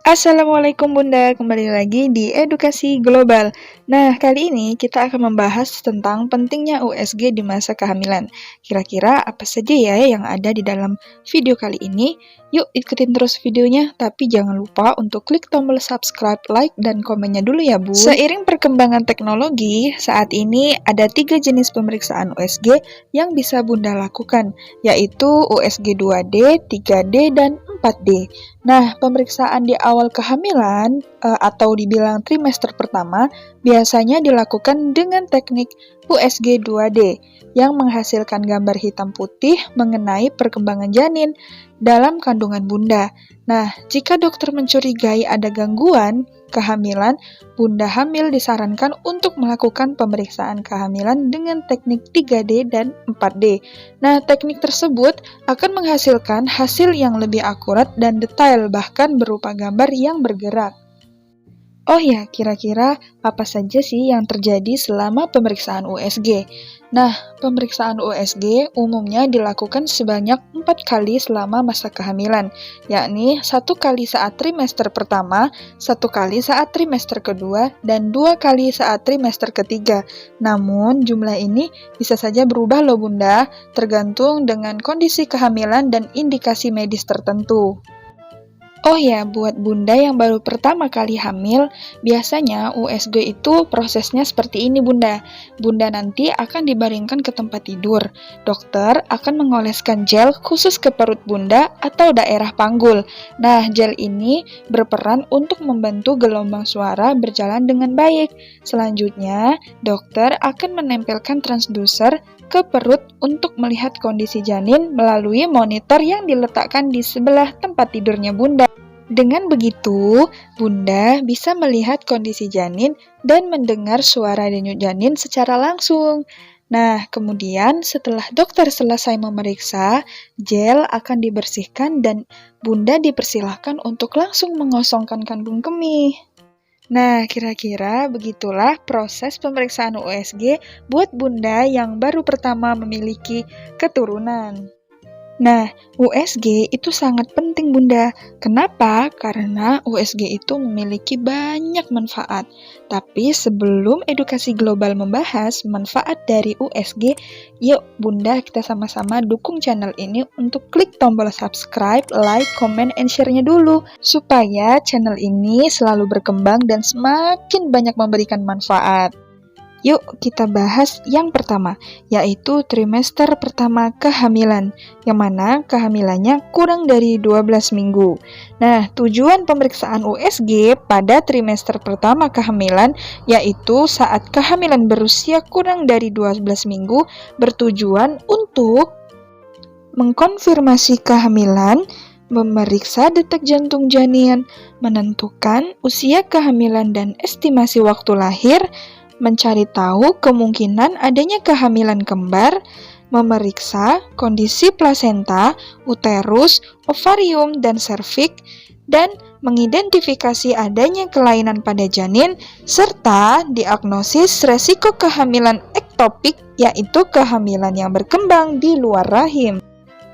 Assalamualaikum Bunda, kembali lagi di Edukasi Global. Nah, kali ini kita akan membahas tentang pentingnya USG di masa kehamilan. Kira-kira apa saja ya yang ada di dalam video kali ini? Yuk ikutin terus videonya, tapi jangan lupa untuk klik tombol subscribe, like, dan komennya dulu ya Bu. Seiring perkembangan teknologi, saat ini ada 3 jenis pemeriksaan USG yang bisa Bunda lakukan, yaitu USG 2D, 3D, dan 4D. Nah, pemeriksaan di awal kehamilan atau dibilang trimester pertama biasanya dilakukan dengan teknik USG 2D yang menghasilkan gambar hitam putih mengenai perkembangan janin dalam kandungan Bunda. Nah, jika dokter mencurigai ada gangguan kehamilan, Bunda hamil disarankan untuk melakukan pemeriksaan kehamilan dengan teknik 3D dan 4D. Nah, teknik tersebut akan menghasilkan hasil yang lebih akurat dan detail, bahkan berupa gambar yang bergerak. Oh ya, kira-kira apa saja sih yang terjadi selama pemeriksaan USG? Nah, pemeriksaan USG umumnya dilakukan sebanyak 4 kali selama masa kehamilan, yakni 1 kali saat trimester pertama, 1 kali saat trimester kedua, dan 2 kali saat trimester ketiga. Namun, jumlah ini bisa saja berubah loh Bunda, tergantung dengan kondisi kehamilan dan indikasi medis tertentu. Oh ya, buat Bunda yang baru pertama kali hamil, biasanya USG itu prosesnya seperti ini Bunda. Bunda nanti akan dibaringkan ke tempat tidur. Dokter akan mengoleskan gel khusus ke perut Bunda atau daerah panggul. Nah, gel ini berperan untuk membantu gelombang suara berjalan dengan baik. Selanjutnya, dokter akan menempelkan transducer ke perut untuk melihat kondisi janin melalui monitor yang diletakkan di sebelah tempat tidurnya Bunda. Dengan begitu, Bunda bisa melihat kondisi janin dan mendengar suara denyut janin secara langsung. Nah, kemudian setelah dokter selesai memeriksa, gel akan dibersihkan dan Bunda dipersilahkan untuk langsung mengosongkan kandung kemih. Nah, kira-kira begitulah proses pemeriksaan USG buat Bunda yang baru pertama memiliki keturunan. Nah, USG itu sangat penting Bunda. Kenapa? Karena USG itu memiliki banyak manfaat. Tapi sebelum Edukasi Global membahas manfaat dari USG, yuk Bunda kita sama-sama dukung channel ini untuk klik tombol subscribe, like, comment, and share-nya dulu. Supaya channel ini selalu berkembang dan semakin banyak memberikan manfaat. Yuk kita bahas yang pertama, yaitu trimester pertama kehamilan, yang mana kehamilannya kurang dari 12 minggu. Nah, tujuan pemeriksaan USG pada trimester pertama kehamilan, yaitu saat kehamilan berusia kurang dari 12 minggu, bertujuan untuk mengkonfirmasi kehamilan, memeriksa detak jantung janin, menentukan usia kehamilan dan estimasi waktu lahir, mencari tahu kemungkinan adanya kehamilan kembar, memeriksa kondisi plasenta, uterus, ovarium, dan serviks, dan mengidentifikasi adanya kelainan pada janin, serta diagnosis resiko kehamilan ektopik, yaitu kehamilan yang berkembang di luar rahim.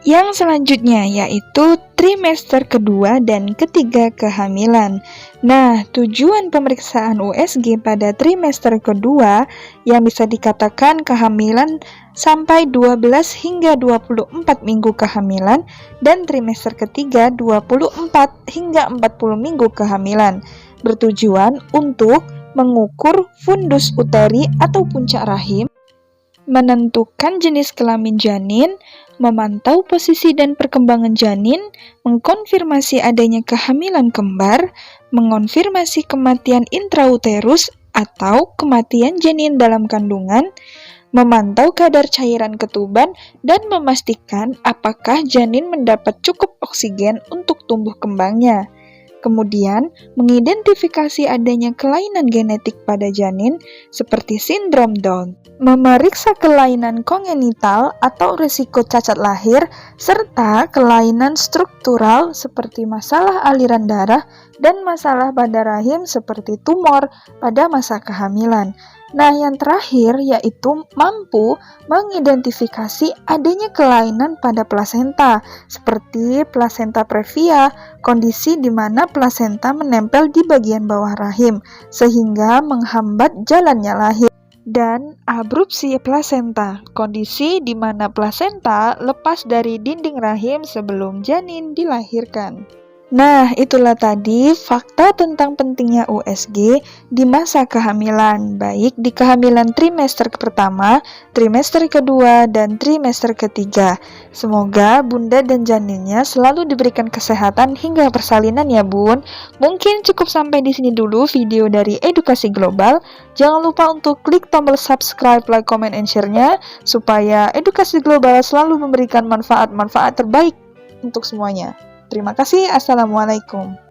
Yang selanjutnya yaitu trimester kedua dan ketiga kehamilan. Nah, tujuan pemeriksaan USG pada trimester kedua yang bisa dikatakan kehamilan sampai 12 hingga 24 minggu kehamilan dan trimester ketiga 24 hingga 40 minggu kehamilan, bertujuan untuk mengukur fundus uteri atau puncak rahim, menentukan jenis kelamin janin, memantau posisi dan perkembangan janin, mengkonfirmasi adanya kehamilan kembar, mengonfirmasi kematian intrauterus atau kematian janin dalam kandungan, memantau kadar cairan ketuban, dan memastikan apakah janin mendapat cukup oksigen untuk tumbuh kembangnya. Kemudian, mengidentifikasi adanya kelainan genetik pada janin seperti sindrom Down, memeriksa kelainan kongenital atau risiko cacat lahir, serta kelainan struktural seperti masalah aliran darah dan masalah pada rahim seperti tumor pada masa kehamilan. Nah, yang terakhir yaitu mampu mengidentifikasi adanya kelainan pada plasenta, seperti plasenta previa, kondisi di mana plasenta menempel di bagian bawah rahim, sehingga menghambat jalannya lahir. Dan abrupsi plasenta, kondisi di mana plasenta lepas dari dinding rahim sebelum janin dilahirkan. Nah, itulah tadi fakta tentang pentingnya USG di masa kehamilan, baik di kehamilan trimester pertama, trimester kedua, dan trimester ketiga. Semoga bunda dan janinnya selalu diberikan kesehatan hingga persalinan ya bun. Mungkin cukup sampai di sini dulu video dari Edukasi Global. Jangan lupa untuk klik tombol subscribe, like, comment, and share-nya, supaya Edukasi Global selalu memberikan manfaat-manfaat terbaik untuk semuanya. Terima kasih. Assalamualaikum.